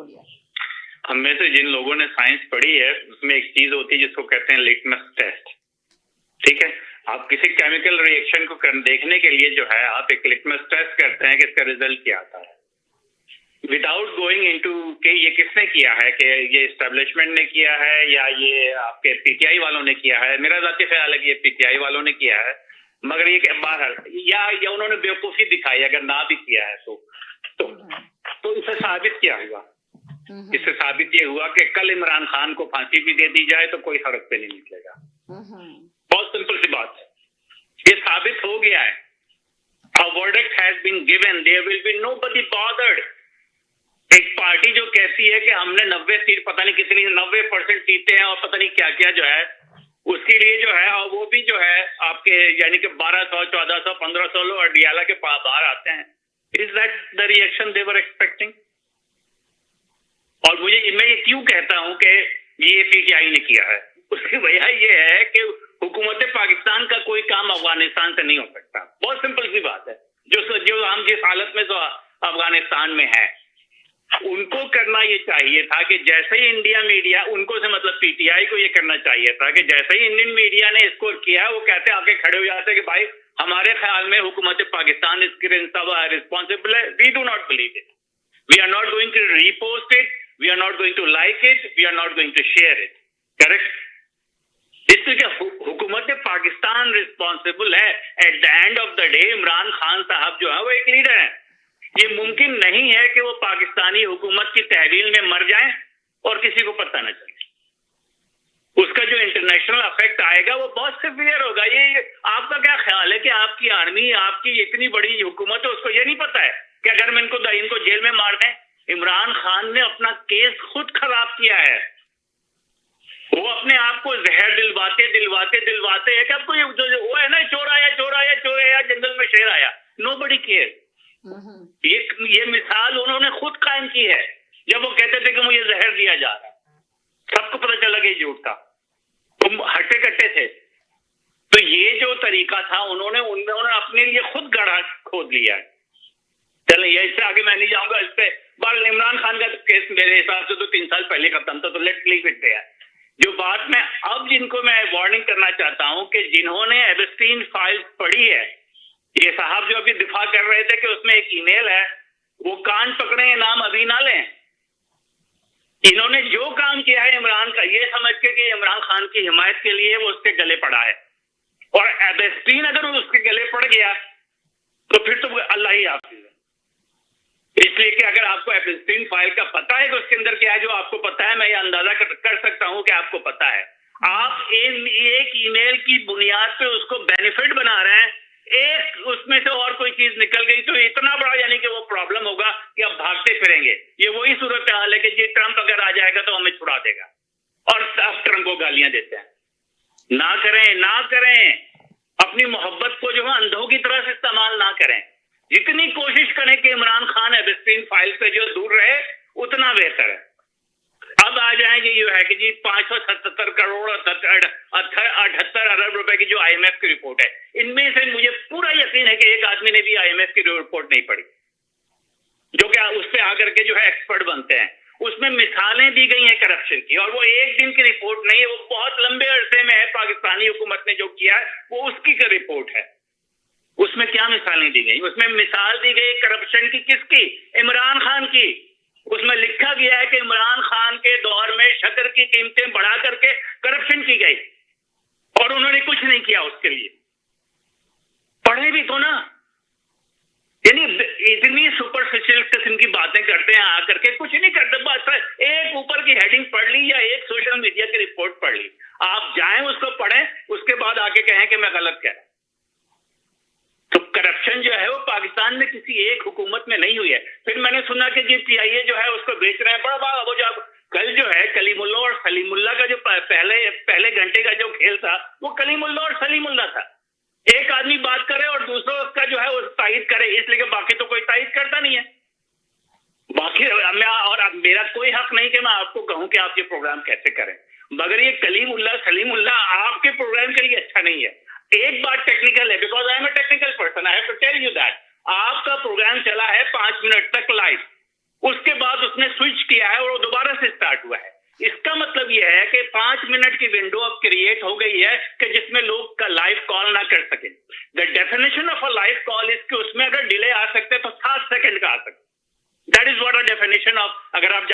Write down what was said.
बोलिए। हम में से जिन लोगों ने साइंस पढ़ी है उसमें एक चीज होती है जिसको कहते हैं लिटमस टेस्ट। ठीक है, आप किसी केमिकल रिएक्शन को देखने के लिए जो है आप एक लिटमस टेस्ट करते हैं कि इसका रिजल्ट क्या आता है, विदाउट गोइंग इनटू कि ये किसने किया है, कि ये एस्टेब्लिशमेंट ने किया है या ये आपके पीटीआई वालों ने किया है। मेरा ज़ाती ख्याल है कि ये पीटीआई वालों ने किया है, मगर ये बाहर या उन्होंने बेवकूफ़ी दिखाई, अगर ना भी किया है तो इससे साबित क्या हुआ? इससे साबित ये हुआ कि कल इमरान खान को फांसी भी दे दी जाए तो कोई फर्क पे नहीं निकलेगा। बहुत सिंपल सी बात है, ये साबित हो गया है। A verdict has been given, there will be nobody bothered। एक पार्टी जो कहती है कि हमने 90 सीट, पता नहीं कितनी 90% सीटें हैं और पता नहीं क्या क्या जो है, उसके लिए जो है, और वो भी जो है आपके यानी कि 1200, 1400, 1500 लोग अडियाला के पास बाहर आते हैं। Is that the reaction they were expecting? और मैं ये क्यों कहता हूं कि ये पीटीआई ने किया है, उसकी वजह ये है कि हुकूमत पाकिस्तान का कोई काम अफगानिस्तान से नहीं हो सकता। बहुत सिंपल सी बात है। जो हम जिस हालत में तो अफगानिस्तान में है, उनको करना ये चाहिए था कि जैसे ही इंडिया मीडिया, उनको से मतलब पीटीआई को ये करना चाहिए था कि जैसे ही इंडियन मीडिया ने स्कोर किया, वो कहते आके खड़े हो जाते कि भाई हमारे ख्याल में हुकूमत पाकिस्तान इसके रिस्पॉन्सिबल है, we do not believe it, we are not going to repost it, we are not going to like it, we are not going to share it. Correct? इसलिए हुकूमत पाकिस्तान रिस्पॉन्सिबल है। At the end of the day Imran Khan साहब जो है वो एक leader है। ये मुमकिन नहीं है कि वो पाकिस्तानी हुकूमत की तहवील में मर जाए और किसी को पता न चले। उसका जो इंटरनेशनल इफेक्ट आएगा वो बहुत सिवियर होगा। ये आपका क्या ख्याल है कि आपकी आर्मी, आपकी इतनी बड़ी हुकूमत है, उसको ये नहीं पता है कि अगर मैं इनको जेल में मार दें? इमरान खान ने अपना केस खुद खराब किया है। वो अपने आप को जहर दिलवाते है कि आपको वो है ना, चोर आया जंगल में शेर आया, नोबडी केयर। ये मिसाल उन्होंने खुद कायम की है जब वो कहते थे कि मुझे जहर दिया जा रहा है। सबको पता चला कि झूठ था, तुम हट्टे कट्टे थे। तो ये जो तरीका था उन्होंने अपने लिए खुद गड्ढा खोद लिया है। चलें, ये इससे आगे मैं नहीं जाऊंगा। इस पे बाल इमरान खान का केस मेरे हिसाब से तो 3 साल पहले खत्म था, तो लेट्स लीव इट देयर। जो बात मैं अब जिनको मैं वार्निंग करना चाहता हूं कि जिन्होंने एबस्टीन फाइल पढ़ी है, ये साहब जो अभी दिफा कर रहे थे कि उसमें एक ईमेल है, वो कान पकड़े नाम अभी ना लें। इन्होंने जो काम किया है इमरान का, ये समझ के कि इमरान खान की हिमायत के लिए वो उसके गले पड़ा है, और एबस्टीन अगर उसके गले पड़ गया तो फिर तो अल्लाह ही हाफिज़ है। इसलिए कि अगर आपको एबस्टीन फाइल का पता है कि उसके अंदर क्या है, जो आपको पता है, मैं ये अंदाजा कर सकता हूं कि आपको पता है। आप एक ईमेल की बुनियाद पे उसको बेनिफिट बना रहे हैं, एक उसमें से और कोई चीज निकल गई तो इतना बड़ा यानी कि वो प्रॉब्लम होगा कि अब भागते फिरेंगे। ये वही सूरत हाल है कि जी ट्रंप अगर आ जाएगा तो हमें छुड़ा देगा, और अब ट्रंप को गालियां देते हैं। ना करें, अपनी मोहब्बत को जो है अंधों की तरह से इस्तेमाल ना करें। जितनी कोशिश करें कि इमरान खान एबस्टीन फाइल से जो दूर रहे उतना बेहतर है। अब आ जाएंगे ये है कि जी 577 करोड़ 78 अरब रुपए की जो आईएमएफ की रिपोर्ट है, इनमें से मुझे पूरा यकीन है कि एक आदमी ने भी आईएमएफ की रिपोर्ट नहीं पढ़ी, जो कि उस पर आकर के जो है एक्सपर्ट बनते हैं। उसमें मिसालें दी गई हैं करप्शन की, और वो एक दिन की रिपोर्ट नहीं है, वो बहुत लंबे अरसे में है। पाकिस्तानी हुकूमत ने जो किया है वो उसकी का रिपोर्ट है। उसमें क्या मिसालें दी गई? उसमें मिसाल दी गई करप्शन की, किसकी? इमरान खान की। उसमें लिखा गया है कि इमरान खान के दौर में शक्कर की कीमतें बढ़ा करके करप्शन की गई, और उन्होंने कुछ नहीं किया उसके लिए। पढ़े भी तो ना, यानी इतनी सुपरफिशियल किस्म की बातें करते हैं आकर के, कुछ नहीं करते। बस एक ऊपर की हेडिंग पढ़ ली या एक सोशल मीडिया की रिपोर्ट पढ़ ली। आप जाएं उसको पढ़ें, उसके बाद आके कहें कि मैं गलत कह रहा। तो करप्शन जो है वो पाकिस्तान में किसी एक हुकूमत में नहीं हुई है। फिर मैंने सुना कि जी पीआईए जो है उसको बेच रहे हैं। बड़ा वो जो कल जो है कलीमुल्ला और सलीमुल्ला का जो पहले घंटे का जो खेल था, वो कलीमुल्ला और सलीमुल्ला था। एक आदमी बात करे और दूसरा उसका जो है वो तायद करे, इसलिए कि बाकी तो कोई तायद करता नहीं है। बाकी और अब मेरा कोई हक नहीं कि मैं आपको कहूं कि आप ये प्रोग्राम कैसे करें, मगर ये कलीमुल्ला सलीमुल्ला आपके प्रोग्राम के लिए अच्छा नहीं है। एक बात टेक्निकल है, because I am a technical person, I have to tell you that. आपका प्रोग्राम चला है 5 मिनट तक लाइव, उसके बाद उसने स्विच किया है और वो दोबारा से स्टार्ट हुआ है। इसका मतलब यह है कि 5 मिनट की विंडो अब क्रिएट हो गई है कि जिसमें लोग का लाइव कॉल ना कर सके। The definition of a live call is कि उसमें अगर डिले आ सकते तो 7 सेकंड का आ सकता। That is what a definition of, अगर आप